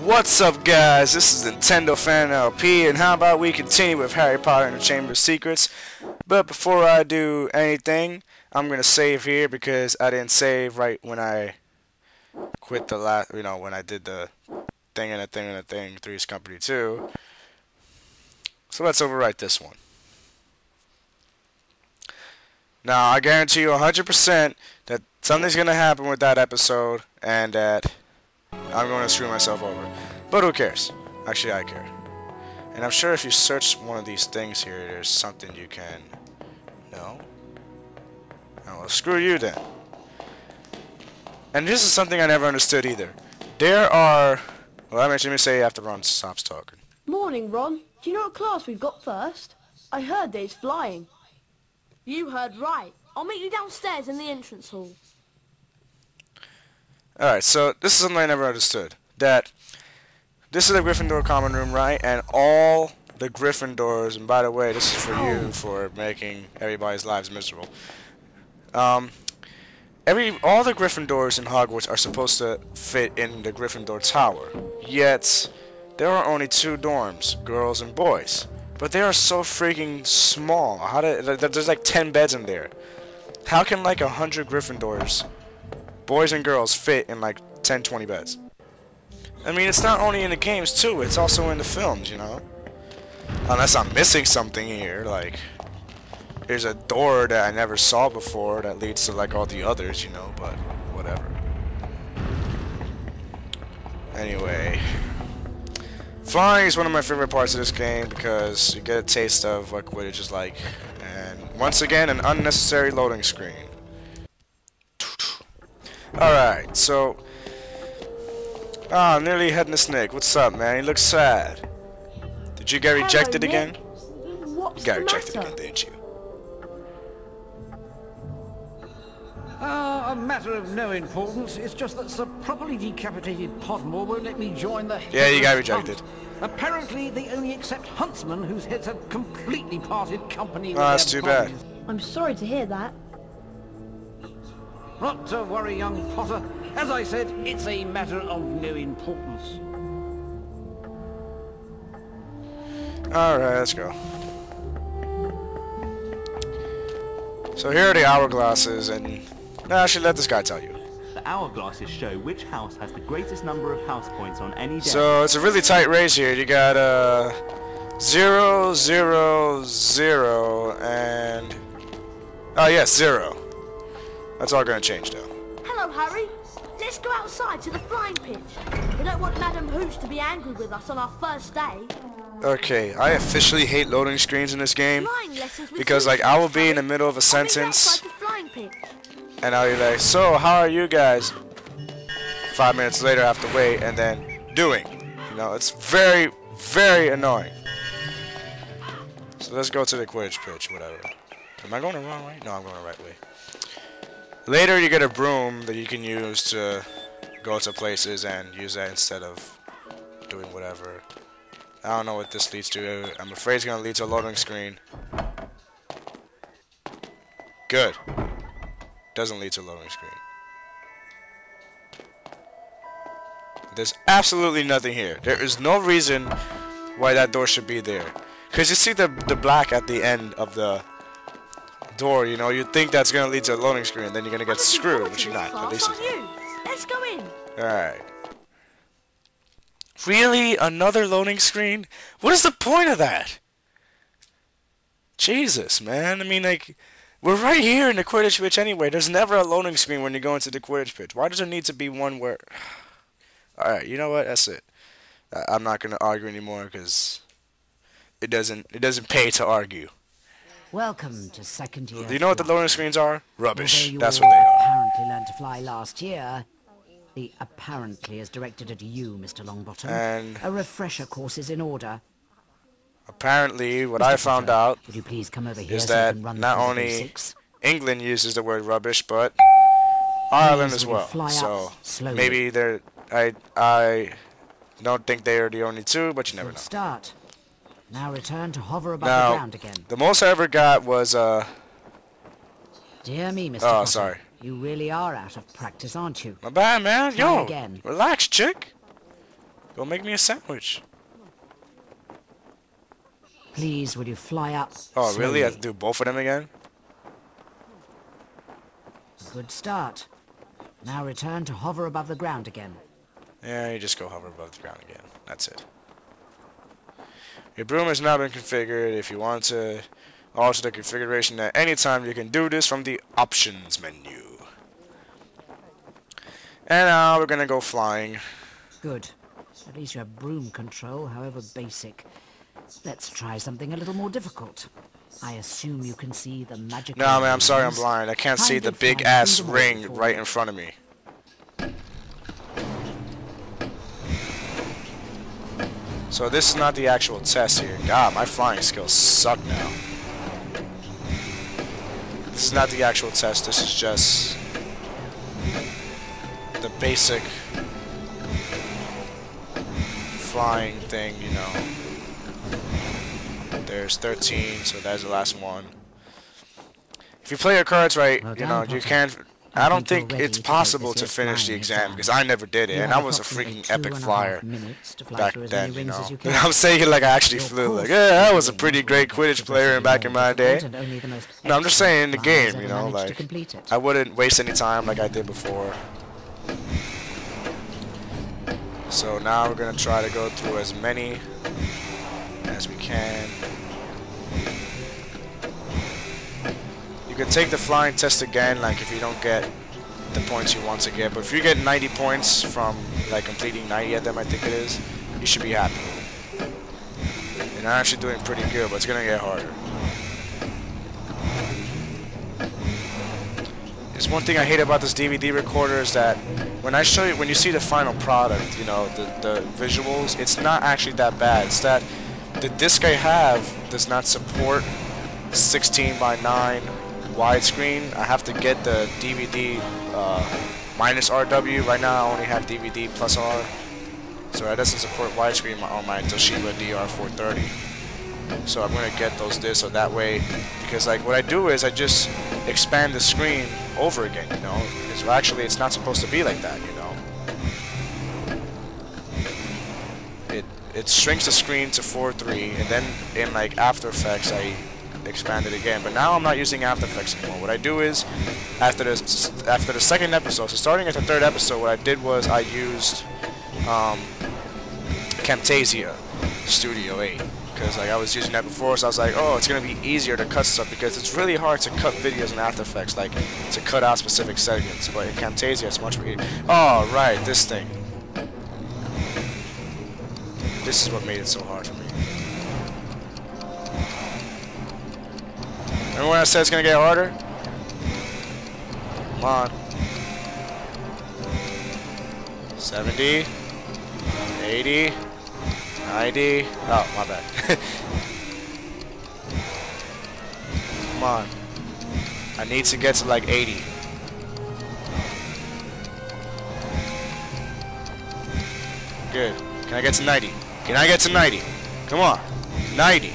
What's up, guys? This is Nintendo Fan LP, and how about we continue with Harry Potter and the Chamber of Secrets? But before I do anything, I'm gonna save here because I didn't save right when I quit the last, when I did the thing and a thing and a thing, Three's Company 2. So let's overwrite this one. Now, I guarantee you 100% that something's gonna happen with that episode, and that I'm going to screw myself over. But who cares? Actually, I care. And I'm sure if you search one of these things here, there's something you can... No? Oh, well, screw you then. And this is something I never understood either. There are... Well, let me say after Ron stops talking. Morning, Ron. Do you know what class we've got first? I heard that it's flying. You heard right. I'll meet you downstairs in the entrance hall. Alright, so this is something I never understood. That this is the Gryffindor common room, right? And all the Gryffindors, and by the way, this is for you for making everybody's lives miserable. All the Gryffindors in Hogwarts are supposed to fit in the Gryffindor Tower. Yet, there are only 2 dorms, girls and boys. But they are so freaking small. There's like 10 beds in there. How can like 100 Gryffindors, boys and girls, fit in like 10-20 beds? I mean, it's not only in the games too, it's also in the films, you know? Unless I'm missing something here, like there's a door that I never saw before that leads to like all the others, you know, but whatever. Anyway, flying is one of my favorite parts of this game because you get a taste of what Quidditch is like. And once again, an unnecessary loading screen. Alright, so... nearly Headless Nick. What's up, man? He looks sad. Did you get rejected again? What's You got the rejected matter? again, didn't you? A matter of no importance. It's just that some properly decapitated Podmore won't let me join the... Yeah, you got headless rejected. hunt. Apparently, they only accept huntsmen whose heads have completely parted company with that's their too bad. bodies. I'm sorry to hear that. Not to worry, young Potter. As I said, it's a matter of no importance. Alright, let's go. So here are the hourglasses, and... No, I should let this guy tell you. The hourglasses show which house has the greatest number of house points on any day. So it's a really tight race here. You got 0, 0, 0, and... Oh yes, 0. That's all gonna change now. Hello, Harry. Let's go outside to the flying pitch. We don't want Madame Hooch to be angry with us on our first day. Okay, I officially hate loading screens in this game Flying lessons with because like I will be in the middle of a I'll meet you sentence outside the flying pitch. and I'll be like, so how are you guys? 5 minutes later I have to wait and then doing. You know, it's very, very annoying. So let's go to the Quidditch pitch, whatever. Am I going the wrong way? No, I'm going the right way. Later you get a broom that you can use to go to places and use that instead of doing whatever. I don't know what this leads to. I'm afraid it's going to lead to a loading screen. Good. Doesn't lead to a loading screen. There's absolutely nothing here. There is no reason why that door should be there. Because you see the black at the end of the door, you know, you'd think that's going to lead to a loading screen, and then you're going to get screwed, but you're not. At least it's... Let's go in. Alright. Really? Another loading screen? What is the point of that? Jesus, man. I mean, like, we're right here in the Quidditch pitch anyway. There's never a loading screen when you go into the Quidditch pitch. Why does there need to be one where... Alright, you know what? That's it. I'm not going to argue anymore because it doesn't pay to argue. Welcome to second year. Do you know what the loading screens are? Rubbish. Although That's you what they are. apparently learned to fly last year. The apparently is directed at you, Mr. Longbottom. And a refresher course is in order. apparently, what Mr. I found Potter, out would you please come over here is so we that can run not through the only basics? England uses the word rubbish, but Ireland Please, as will you well. fly So up slowly? maybe they're... I don't think they are the only 2, but you never Good know. start. Now return to hover above Now, the ground again. the most I ever got was Dear me, Mr. Oh, Potter. sorry. You really are out of practice, aren't you? My bad, man. Try Yo, again. relax, chick. Go make me a sandwich. Please, will you fly up? Oh, really? I have slowly? to do both of them again? Good start. Now return to hover above the ground again. Yeah, you just go hover above the ground again. That's it. Your broom has now been configured. If you want to alter the configuration at any time, you can do this from the options menu. And now we're gonna go flying. Good. At least you have broom control, however basic. Let's try something a little more difficult. I assume you can see the magical... No, man, I'm sorry, I'm rings. blind. I can't see the Kindly fly big-ass through the ring waterfall. right in front of me. So this is not the actual test here. God, my flying skills suck now. This is not the actual test. This is just the basic flying thing, you know. There's 13, so that's the last one. If you play your cards right, Well you know, done, you Potter. can't... I I don't think think you're it's ready to take possible this to year's finish the flying exam, exam. because I never did it, You and have I was a approximately freaking epic 2.5 flyer minutes to fly back through as then, many you rings know. as you can. I'm saying it like I actually Your flew, like, course yeah, I is was a being pretty great recorded, Quidditch player progressively back in more my day. difficult, and only the most No, I'm just saying in the expert game, flyers you ever know, managed to like, complete it. I wouldn't waste any time like I did before. So now we're gonna try to go through as many as we can. You can take the flying test again, like if you don't get the points you want to get. But if you get 90 points from like completing 90 of them, I think it is, you should be happy. And I'm actually doing pretty good, but it's gonna get harder. There's one thing I hate about this DVD recorder is that when I show you, when you see the final product, you know, the visuals, it's not actually that bad. It's that the disc I have does not support 16 by 9 widescreen. I have to get the DVD minus RW. Right now I only have DVD plus R, so it doesn't support widescreen on my Toshiba DR430. So I'm gonna get those discs so that way, because like what I do is I just expand the screen over again, you know, because actually it's not supposed to be like that, you know. It shrinks the screen to 4:3, and then in like After Effects I expand it again. But now I'm not using After Effects anymore. What I do is after the second episode, so starting at the third episode, what I did was I used Camtasia Studio 8. Because like I was using that before, so I was like, oh, it's gonna be easier to cut stuff because it's really hard to cut videos in After Effects, like to cut out specific segments. But in Camtasia, it's much more easier. Oh, right, this thing. This is what made it so hard for me. Remember when I said it's gonna get harder? Come on. 70, 80. 90. Oh, my bad. Come on. I need to get to like 80. Good. Can I get to 90? Can I get to 90? Come on. 90.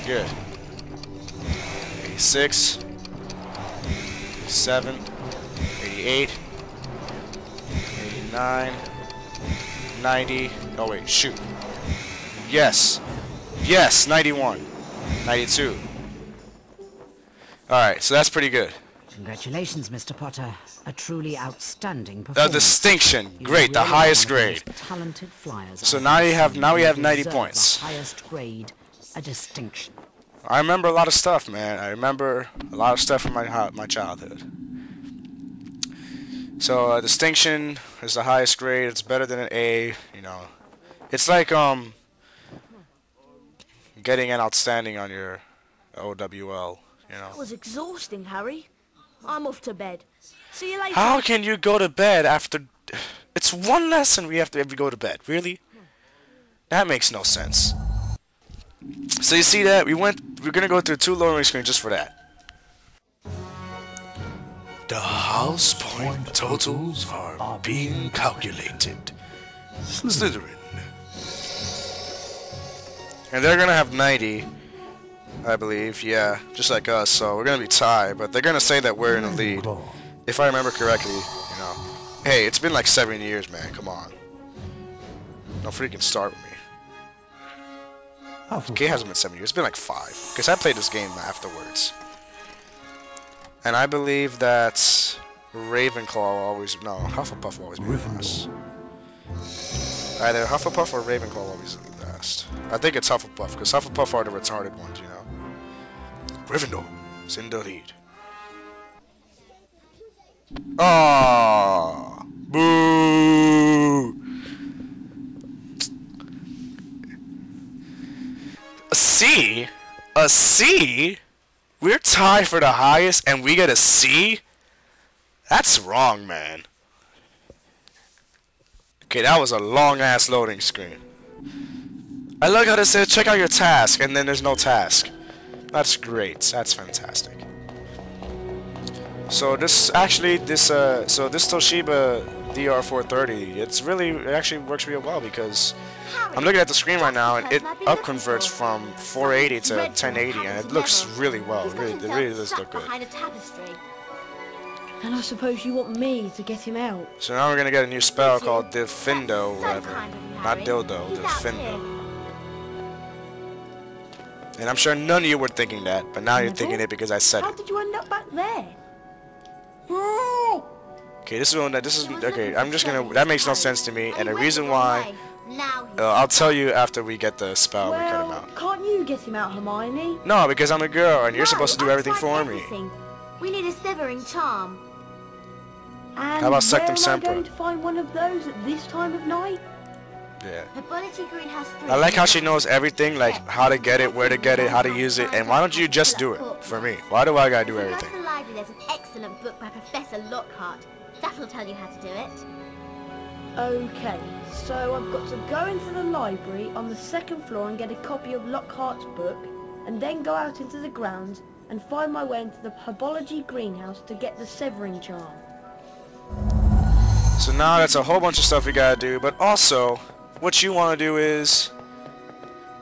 Good. 86. 87. 88. 89, 90, oh wait, shoot. Yes, yes, 91, 92. Alright, so that's pretty good. Congratulations, Mr. Potter. A truly outstanding The performance. distinction, You great, the really are highest one of the grade. most talented flyers So I've now ever you have- seen. now we have You 90 deserve points. The highest grade, a distinction. I remember a lot of stuff, man. I remember a lot of stuff from my childhood. So distinction is the highest grade. It's better than an A, you know. It's like getting an outstanding on your OWL, you know. That was exhausting, Harry. I'm off to bed. See you later. How can you go to bed after... It's one lesson we have to go to bed, really? That makes no sense. So you see that? We're gonna go through 2 lowering screens just for that. The house point totals are being calculated. Slytherin. And they're gonna have 90, I believe, yeah, just like us, so we're gonna be tied, but they're gonna say that we're in the lead. If I remember correctly, you know. Hey, it's been like 7 years, man. Come on. Don't freaking start with me. Okay, it hasn't been 7 years. It's been like 5. Because I played this game afterwards. And I believe that Ravenclaw always... No, Hufflepuff always be last. Either Hufflepuff or Ravenclaw always last. I think it's Hufflepuff, because Hufflepuff are the retarded ones, you know. Gryffindor is in the lead. Aww. Boo. A C? A C? We're tied for the highest and we get a C? That's wrong, man. Okay, that was a long-ass loading screen. I like how it says, check out your task, and then there's no task. That's great. That's fantastic. So this actually, this Toshiba DR430, it actually works real well because I'm looking at the screen right now and it upconverts from 480 to 1080 and it looks really well. It really does look good. And I suppose you want me to get him out. So now we're gonna get a new spell called Diffindo, whatever. Not Dildo, Diffindo. And I'm sure none of you were thinking that, but now you're thinking it because I said How it. did you end up back there? Okay, okay, I'm just gonna, that makes no sense to me, and the reason why, I'll tell you after we get the spell we cut him out. Can't you get him out, Hermione? No, because I'm a girl, and you're supposed to do everything for me. We need a severing charm. And How about Sectum where am I Sempra? going to find one of those at this time of night? Yeah. Herbology Greenhouse 3. I like how she knows everything, like how to get it, where to get it, how to use it, and why don't you just do it for me? Why do I gotta do everything? Across the library there's an excellent book by Professor Lockhart. That'll tell you how to do it. Okay, so I've got to go into the library on the 2nd floor and get a copy of Lockhart's book, and then go out into the grounds and find my way into the Herbology Greenhouse to get the severing charm. So now that's a whole bunch of stuff we gotta do, but also, what you want to do is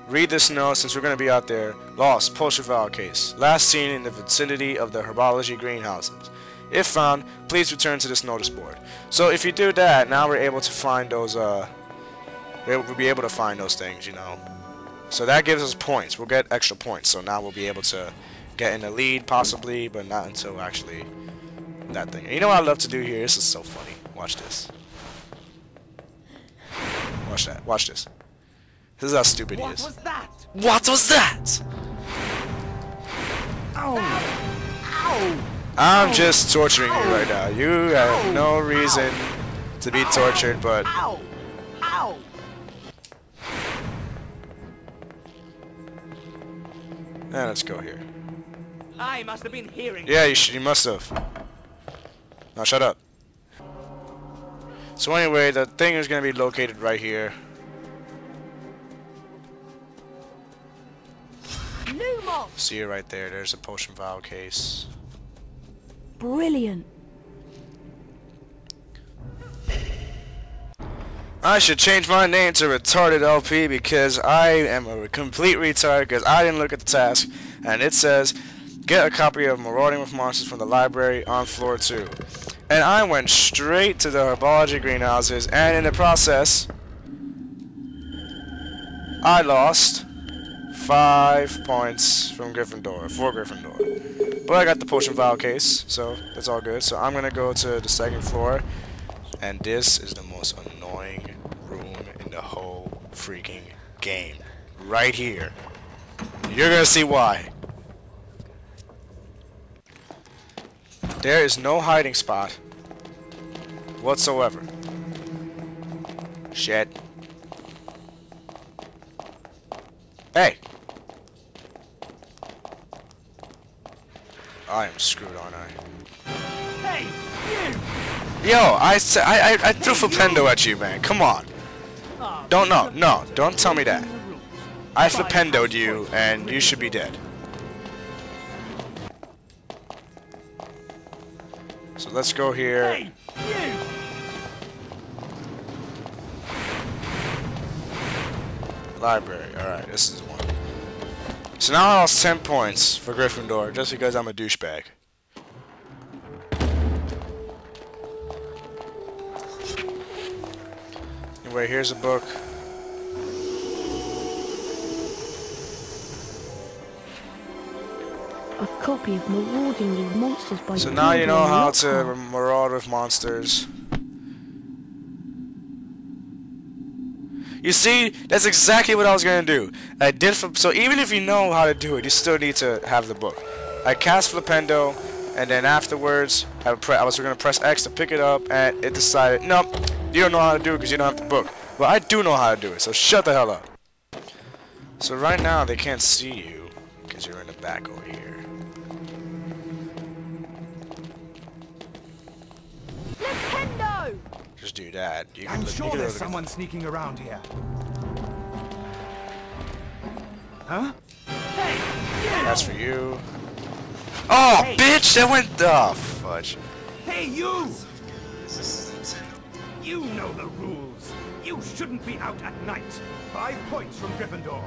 read this note since we're going to be out there. Lost, Potion Vial case. Last seen in the vicinity of the Herbology greenhouses. If found, please return to this notice board. So if you do that, now we're able to find those, we'll be able to find those things, you know. So that gives us points. We'll get extra points. So now we'll be able to get in the lead, possibly, but not until actually that thing. And you know what I love to do here? This is so funny. Watch this. Watch that. Watch this. This is how stupid he is. What was that? What was that? Ow! Ow! I'm just torturing you right now. You have no reason to be tortured, but... Ow! Ow! Now let's go here. I must have been hearing. Yeah, you must have. Now shut up. So anyway, the thing is going to be located right here. Lumos! See it right there. There's a potion vial case. Brilliant. I should change my name to Retarded LP because I am a complete retard because I didn't look at the task and it says get a copy of Marauding with Monsters from the library on floor 2. And I went straight to the Herbology greenhouses and in the process I lost 5 points from Gryffindor, for Gryffindor. But I got the potion vial case, so that's all good. So I'm gonna go to the 2nd floor. And this is the most annoying room in the whole freaking game. Right here. You're gonna see why. There is no hiding spot whatsoever. Shit. Hey! I am screwed, aren't I? Hey, you! Yo, I threw Flipendo at you, man. Come on. Don't tell me that. I Flipendo'd you, and you should be dead. So let's go here. Hey, you! Library. Alright, this is the one. So now I lost 10 points for Gryffindor, just because I'm a douchebag. Anyway, here's a book. A copy of Marauding with Monsters by So now you know Gillian how to Lockhart. maraud with monsters. You see, that's exactly what I was gonna do. I did so even if you know how to do it, you still need to have the book. I cast Flipendo, and then afterwards, I was gonna press X to pick it up, and it decided, nope, you don't know how to do it because you don't have the book. Well, I do know how to do it, so shut the hell up. So right now, they can't see you because you're in the back over here. Nintendo! Just do that. You can I'm look, sure you can there's look at someone sneaking around here. Huh? That's for you. Oh, Hey. bitch! That went. Oh, fudge. Hey, you! You know the rules. You shouldn't be out at night. 5 points from Gryffindor.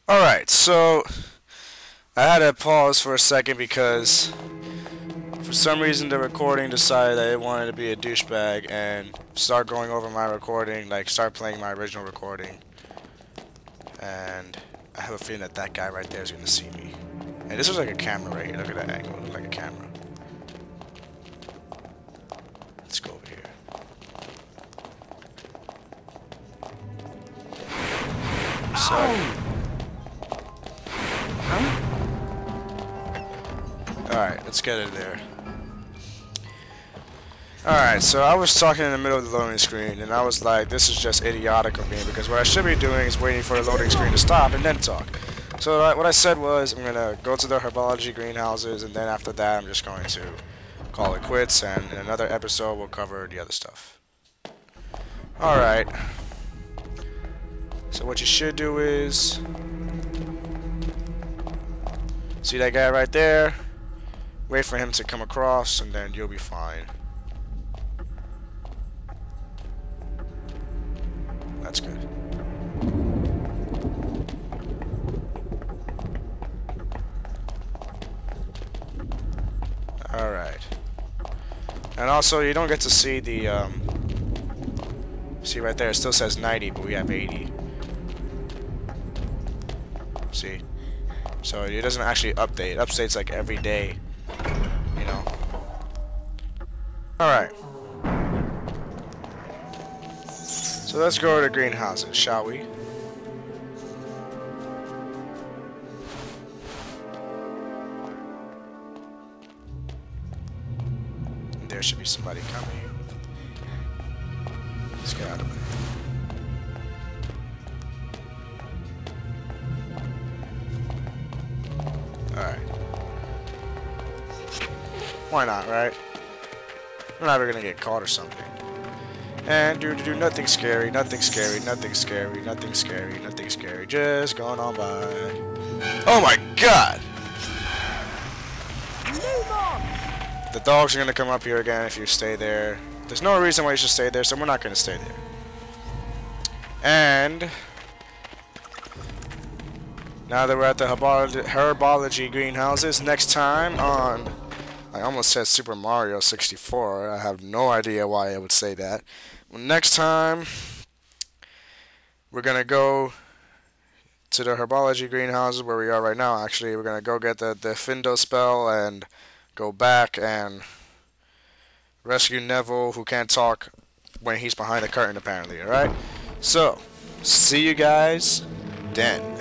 Alright, so. I had to pause for a second because. For some reason, the recording decided that it wanted to be a douchebag and start going over my recording, like start playing my original recording. And I have a feeling that that guy right there is going to see me. And this was like a camera right here. Look at that angle. It looked like a camera. Let's go over here. So, alright, let's get it there. Alright, so I was talking in the middle of the loading screen, and I was like, this is just idiotic of me, because what I should be doing is waiting for the loading screen to stop and then talk. So what I said was, I'm going to go to the herbology greenhouses, and then after that I'm just going to call it quits, and in another episode we'll cover the other stuff. Alright. So what you should do is, see that guy right there? Wait for him to come across, and then you'll be fine. That's good. Alright. And also, you don't get to see the, see right there, it still says 90, but we have 80. See? So it doesn't actually update. It updates like every day. You know? Alright. So let's go to the greenhouses, shall we? There should be somebody coming. Let's get out of there. Alright. Why not, right? We're never gonna get caught or something. And do nothing scary, nothing scary, nothing scary, nothing scary, nothing scary. Just going on by. Oh my god! The dogs are gonna come up here again if you stay there. There's no reason why you should stay there, so we're not gonna stay there. And now that we're at the herbology greenhouses, next time on, I almost said Super Mario 64. I have no idea why I would say that. Well, next time, we're going to go to the herbology greenhouses where we are right now. Actually, we're going to go get the Findo spell and go back and rescue Neville, who can't talk when he's behind the curtain, apparently. Alright? So, see you guys then.